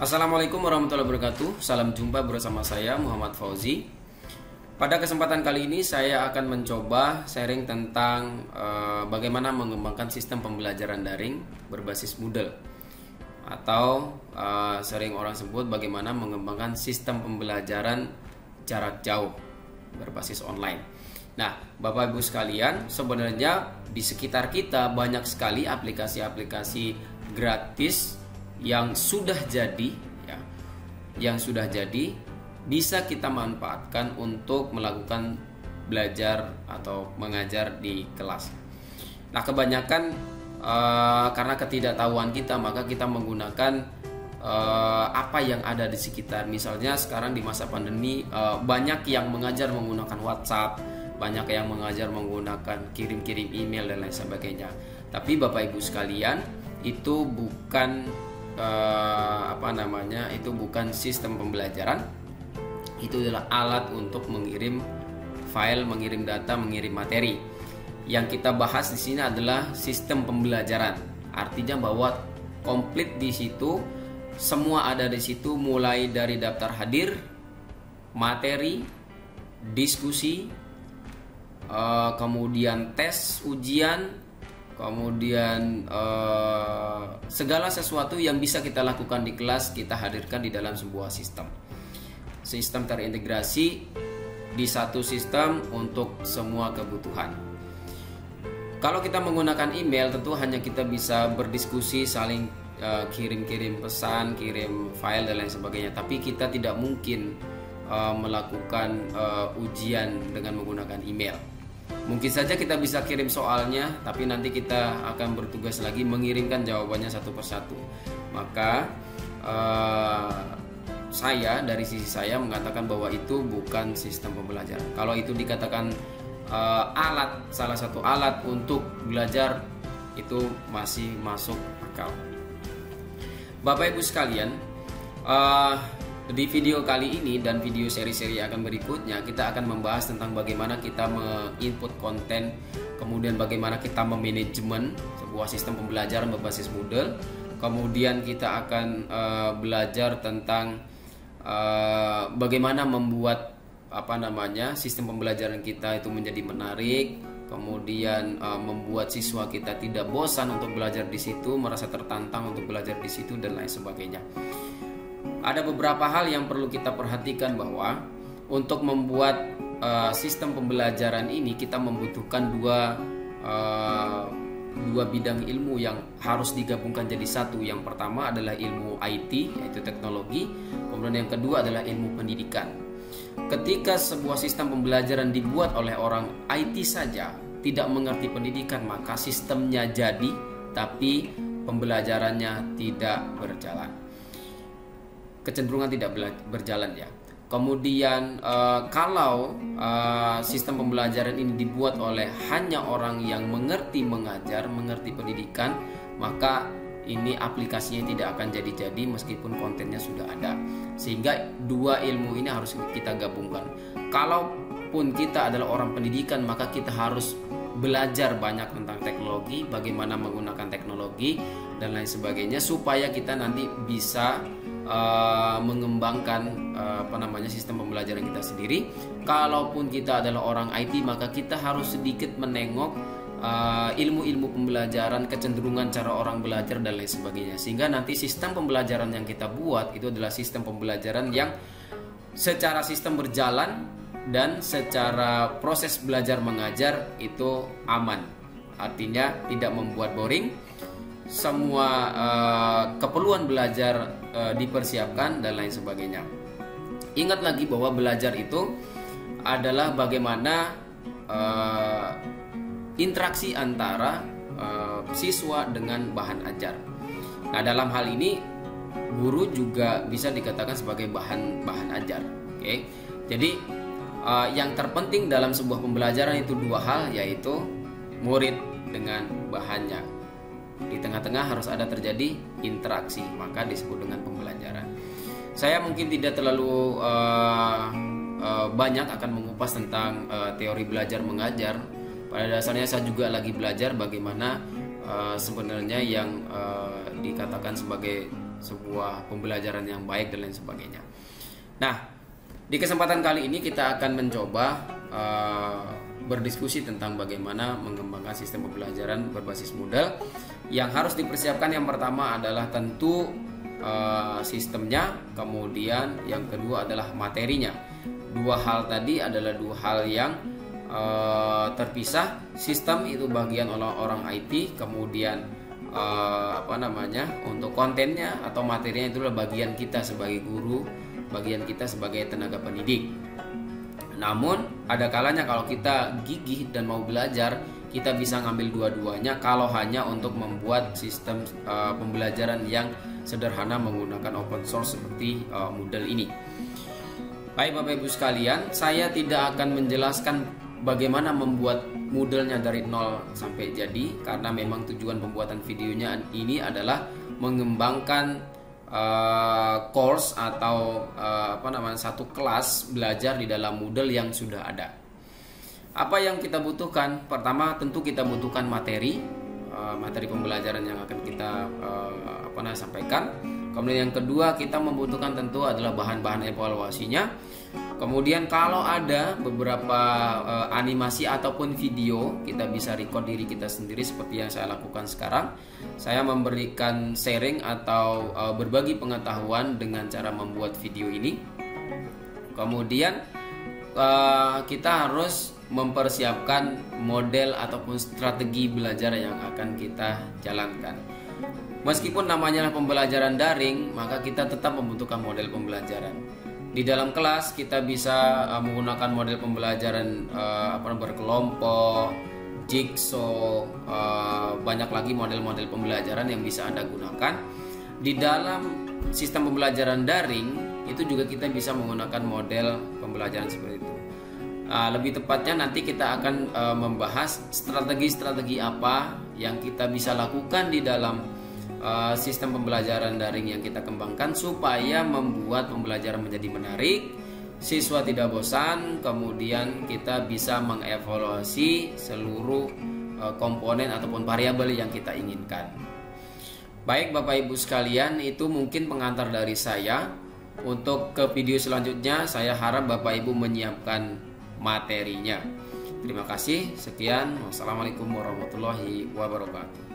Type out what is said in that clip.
Assalamualaikum warahmatullahi wabarakatuh. Salam jumpa bersama saya Muhammad Fauzi. Pada kesempatan kali ini saya akan mencoba sharing tentang bagaimana mengembangkan sistem pembelajaran daring berbasis Moodle, atau sering orang sebut bagaimana mengembangkan sistem pembelajaran jarak jauh berbasis online. Nah, Bapak Ibu sekalian, sebenarnya di sekitar kita banyak sekali aplikasi-aplikasi gratis yang sudah jadi, bisa kita manfaatkan untuk melakukan belajar atau mengajar di kelas. Nah, kebanyakan karena ketidaktahuan kita, maka kita menggunakan apa yang ada di sekitar. Misalnya sekarang di masa pandemi, banyak yang mengajar menggunakan WhatsApp, banyak yang mengajar menggunakan kirim-kirim email dan lain sebagainya. Tapi Bapak Ibu sekalian, itu bukan itu bukan sistem pembelajaran. Itu adalah alat untuk mengirim file, mengirim data, mengirim materi. Yang kita bahas di sini adalah sistem pembelajaran. Artinya bahwa komplit di situ, semua ada di situ, mulai dari daftar hadir, materi, diskusi, kemudian tes, ujian, kemudian segala sesuatu yang bisa kita lakukan di kelas kita hadirkan di dalam sebuah sistem terintegrasi di satu sistem untuk semua kebutuhan. Kalau kita menggunakan email, tentu hanya kita bisa berdiskusi, saling kirim-kirim pesan, kirim file dan lain sebagainya. Tapi kita tidak mungkin melakukan ujian dengan menggunakan email. Mungkin saja kita bisa kirim soalnya, tapi nanti kita akan bertugas lagi mengirimkan jawabannya satu persatu. Maka saya dari sisi saya mengatakan bahwa itu bukan sistem pembelajaran. Kalau itu dikatakan salah satu alat untuk belajar, itu masih masuk akal. Bapak Ibu sekalian, di video kali ini dan video seri-seri akan berikutnya, kita akan membahas tentang bagaimana kita menginput konten, kemudian bagaimana kita memanajemen sebuah sistem pembelajaran berbasis Moodle. Kemudian kita akan belajar tentang bagaimana membuat sistem pembelajaran kita itu menjadi menarik, kemudian membuat siswa kita tidak bosan untuk belajar di situ, merasa tertantang untuk belajar di situ dan lain sebagainya. Ada beberapa hal yang perlu kita perhatikan, bahwa untuk membuat sistem pembelajaran ini kita membutuhkan dua bidang ilmu yang harus digabungkan jadi satu. Yang pertama adalah ilmu IT, yaitu teknologi. Kemudian yang kedua adalah ilmu pendidikan. Ketika sebuah sistem pembelajaran dibuat oleh orang IT saja, tidak mengerti pendidikan, maka sistemnya jadi, tapi pembelajarannya tidak berjalan. Kecenderungan tidak berjalan ya. Kemudian kalau sistem pembelajaran ini dibuat oleh hanya orang yang mengerti mengajar, mengerti pendidikan, maka ini aplikasinya tidak akan jadi-jadi meskipun kontennya sudah ada. Sehingga dua ilmu ini harus kita gabungkan. Kalaupun kita adalah orang pendidikan, maka kita harus belajar banyak tentang teknologi, bagaimana menggunakan teknologi dan lain sebagainya, supaya kita nanti bisa mengembangkan sistem pembelajaran kita sendiri. Kalaupun kita adalah orang IT, maka kita harus sedikit menengok ilmu-ilmu pembelajaran, kecenderungan cara orang belajar dan lain sebagainya, sehingga nanti sistem pembelajaran yang kita buat itu adalah sistem pembelajaran yang secara sistem berjalan dan secara proses belajar mengajar itu aman. Artinya tidak membuat boring, semua keperluan belajar dipersiapkan dan lain sebagainya. Ingat lagi bahwa belajar itu adalah bagaimana interaksi antara siswa dengan bahan ajar. Nah, dalam hal ini guru juga bisa dikatakan sebagai bahan ajar. Oke. Jadi yang terpenting dalam sebuah pembelajaran itu dua hal, yaitu murid dengan bahannya. Di tengah-tengah harus ada terjadi interaksi, maka disebut dengan pembelajaran. Saya mungkin tidak terlalu banyak akan mengupas tentang teori belajar mengajar. Pada dasarnya saya juga lagi belajar bagaimana sebenarnya yang dikatakan sebagai sebuah pembelajaran yang baik dan lain sebagainya. Nah, di kesempatan kali ini kita akan mencoba berdiskusi tentang bagaimana mengembangkan sistem pembelajaran berbasis Moodle. Yang harus dipersiapkan yang pertama adalah tentu sistemnya, kemudian yang kedua adalah materinya. Dua hal tadi adalah dua hal yang terpisah. Sistem itu bagian orang IT, kemudian untuk kontennya atau materinya itu adalah bagian kita sebagai guru, bagian kita sebagai tenaga pendidik. Namun ada kalanya kalau kita gigih dan mau belajar, kita bisa ngambil dua-duanya kalau hanya untuk membuat sistem pembelajaran yang sederhana menggunakan open source seperti Moodle ini. Baik Bapak Ibu sekalian, saya tidak akan menjelaskan bagaimana membuat Moodle-nya dari nol sampai jadi, karena memang tujuan pembuatan videonya ini adalah mengembangkan course atau satu kelas belajar di dalam Moodle yang sudah ada. Apa yang kita butuhkan? Pertama tentu kita butuhkan materi pembelajaran yang akan kita sampaikan. Kemudian yang kedua kita membutuhkan tentu adalah bahan-bahan evaluasinya. Kemudian kalau ada beberapa animasi ataupun video, kita bisa record diri kita sendiri seperti yang saya lakukan sekarang. Saya memberikan sharing atau berbagi pengetahuan dengan cara membuat video ini. Kemudian kita harus mempersiapkan model ataupun strategi belajar yang akan kita jalankan. Meskipun namanya pembelajaran daring, maka kita tetap membutuhkan model pembelajaran. Di dalam kelas kita bisa menggunakan model pembelajaran berkelompok, jigsaw, banyak lagi model-model pembelajaran yang bisa Anda gunakan. Di dalam sistem pembelajaran daring itu juga kita bisa menggunakan model pembelajaran seperti itu. Lebih tepatnya nanti kita akan membahas strategi-strategi apa yang kita bisa lakukan di dalam sistem pembelajaran daring yang kita kembangkan supaya membuat pembelajaran menjadi menarik, siswa tidak bosan, kemudian kita bisa mengevaluasi seluruh komponen ataupun variabel yang kita inginkan. Baik Bapak Ibu sekalian, itu mungkin pengantar dari saya. Untuk ke video selanjutnya, saya harap Bapak Ibu menyiapkan materinya. Terima kasih, sekian. Wassalamualaikum warahmatullahi wabarakatuh.